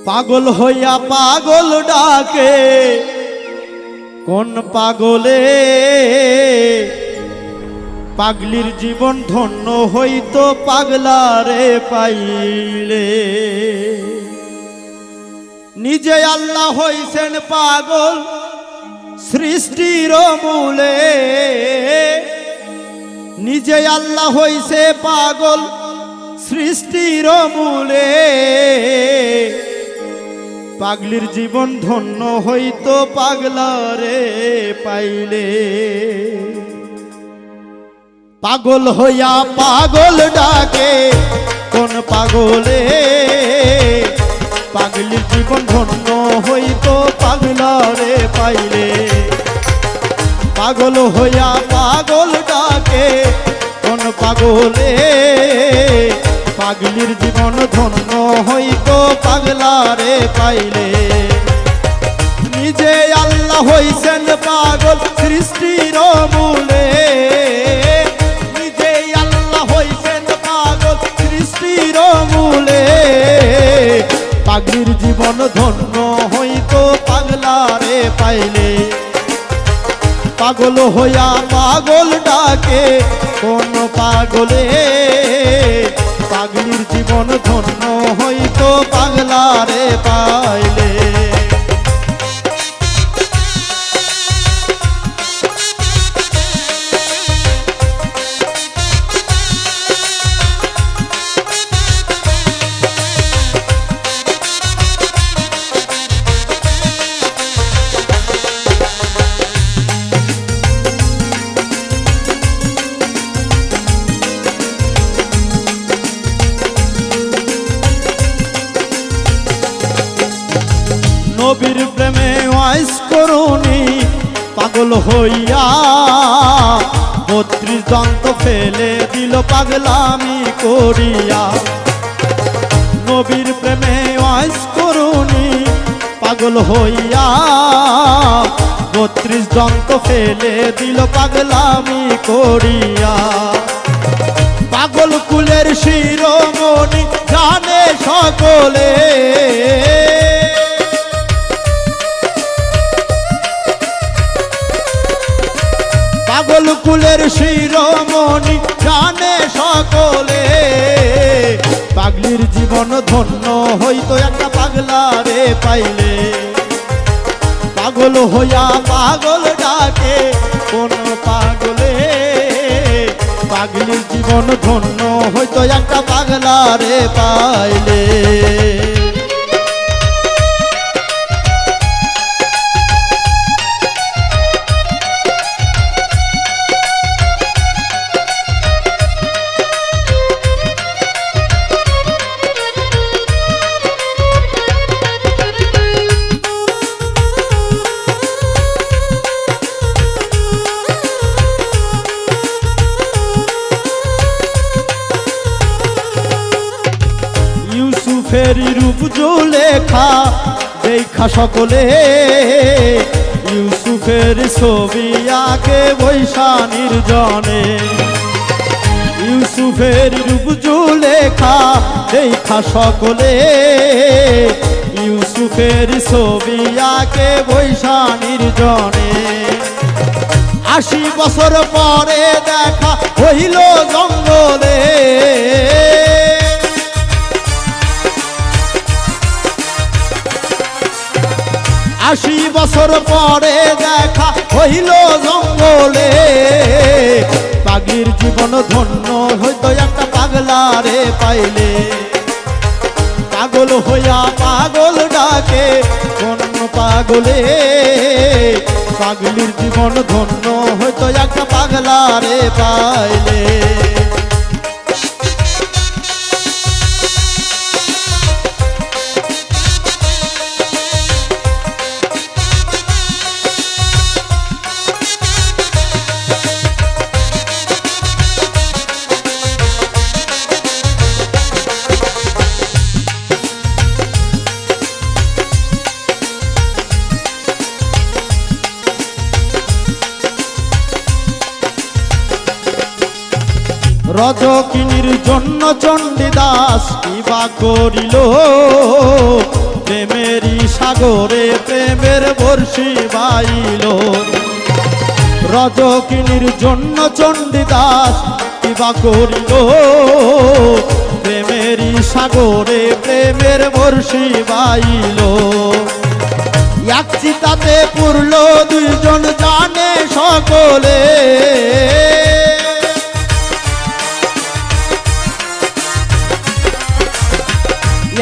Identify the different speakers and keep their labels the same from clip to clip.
Speaker 1: পাগল হইয়া পাগল ডাকে কোন পাগলে, পাগলির জীবন ধন্য হইতো পাগলারে পাইলে। নিজে আল্লাহ হইছেন পাগল সৃষ্টির মূলে, নিজে আল্লাহ হইছে পাগল সৃষ্টির মূলে। পাগলির জীবন ধন্য হইতো পাগলারে পাইলে। পাগল হইয়া পাগল ডাকে কোন পাগলে, পাগলির জীবন ধন্য হইতো পাগলারে পাইলে। পাগল হইয়া পাগল ডাকে কোন পাগলে, পাগলির জীবন ধন্য হইতো পাগলারে পাইলে। নিজে আল্লাহ হইছেন পাগল সৃষ্টির মূলে, নিজে আল্লাহ হইছেন পাগল সৃষ্টির মূলে। পাগলির জীবন ধন্য হইতো পাগলারে পাইলে। পাগল হইয়া পাগল ডাকে কোন পাগলে, পাগলির জীবন ধন্য হইতো পাগলারে পাইলে। নবীর প্রেমে ওয়াইস করুনি পাগল হইয়া, ৩২ দন্ত ফেলে দিল পাগলামি করিয়া। নবীর প্রেমে ওয়াইস করুনি পাগল হইয়া, ৩২ দন্ত ফেলে দিল পাগলামি করিয়া। পাগল কুলের শিরোমণি জানে সকলে, পাগল কুলের শিরোমণি জানে সকলে। পাগলির জীবন ধন্য হইতো একটা পাগলারে পাইলে। পাগল হইয়া পাগল ডাকে কোন পাগলে, পাগলির জীবন ধন্য হইতো একটা পাগলারে পাইলে। ফেরি রূপ জুলেখা দেখা সকলে, ইউসুফের ছবি আঁকে বৈশা নির্জনে। ইউসুফের রূপ জুলেখা দেখা সকলে, ইউসুফের ছবি আঁকে বৈশা নির্জনে। ৮০ বছর পরে দেখা হইল জঙ্গলে, ৮০ বছর পরে দেখা হইল জঙ্গলে। পাগলির জীবন ধন্য হইতো একটা পাগলারে পাইলে। পাগল হইয়া পাগল ডাকে কোন পাগলে, পাগলির জীবন ধন্য হইতো একটা পাগলারে পাইলে। রজকিনীর জন্য চণ্ডীদাস কিবা করিল, প্রেমেরই সাগরে প্রেমের বর্ষি বাইল রজকিনীর জন্য চণ্ডীদাস কিবা করিল প্রেমেরই সাগরে প্রেমের বর্ষি বাইল এক চিতাতে পুরল দুইজন জানে সকলে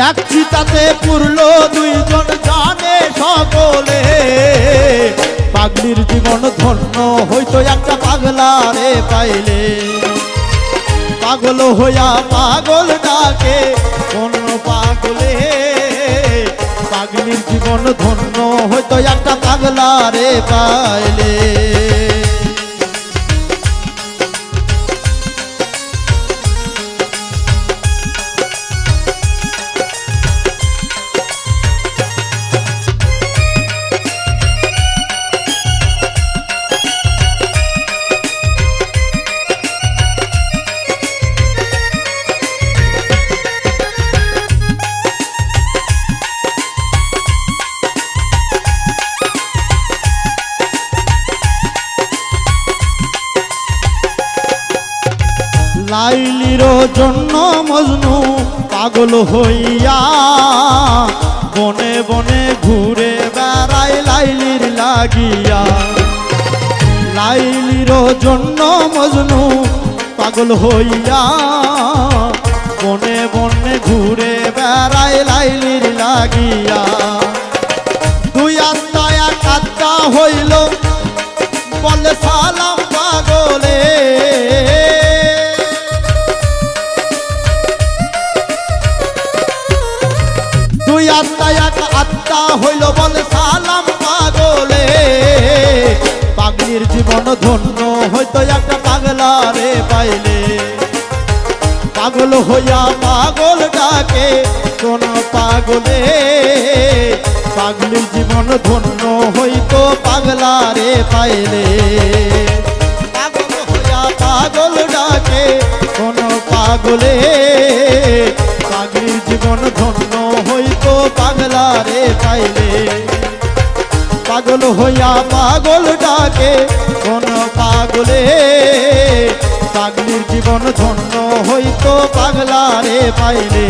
Speaker 1: এক চিতাতে পুরল দুইজন জানে সকলে পাগলির জীবন ধন্য হইতো একটা পাগলারে পাইলে পাগল হইয়া পাগল ডাকে কোন পাগলে পাগলির জীবন ধন্য হইতো একটা পাগলারে পাইলে লাইলির জন্য মজনু পাগল হইয়া বনে বনে ঘুরে বেড়ায় লাইলির লাগিয়া লাইলির জন্য মজনু পাগল হইয়া বনে বনে ঘুরে বেড়ায় লাইলির লাগিয়া দুই আত্মা এক আত্মা হইল বলে সালাম পাগলে আত্মা হইল বলে সালাম পাগলে পাগলির জীবন ধন্য হইতো একটা পাগলারে পাইলে পাগল হইয়া পাগল ডাকে কোন পাগলে পাগলির জীবন ধন্য হইতো পাগলারে পাইলে পাগল হইয়া পাগল ডাকে কোন পাগলে পাগলির জীবন ধন্য হইতো পাগলারে পাইলে পাগল হইয়া পাগল ডাকে কোন পাগলে পাগলির জীবন ধন্য হইতো পাগলারে পাইলে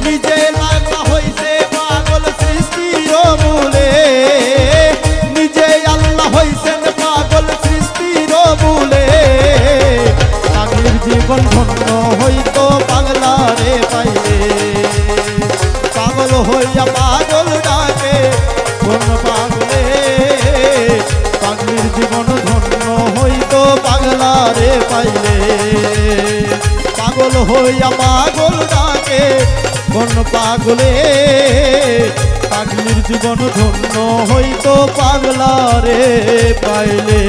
Speaker 1: নিজে লাগা হইছে পাগল সৃষ্টির মূলে নিজে আল্লাহ হইছেন পাগল সৃষ্টির মূলে পাগলির জীবন ধন্য হইতো পাগলারে পাইলে পাগল হইয়া পাগল ডাকে কোন পাগলে পাগলির জীবন ধন্য হইতো পাগলারে পাইলে পাগল হইয়া পাগল ডাকে কোন পাগলে পাগলির জীবন ধন্য হইতো পাগলারে পাইলে।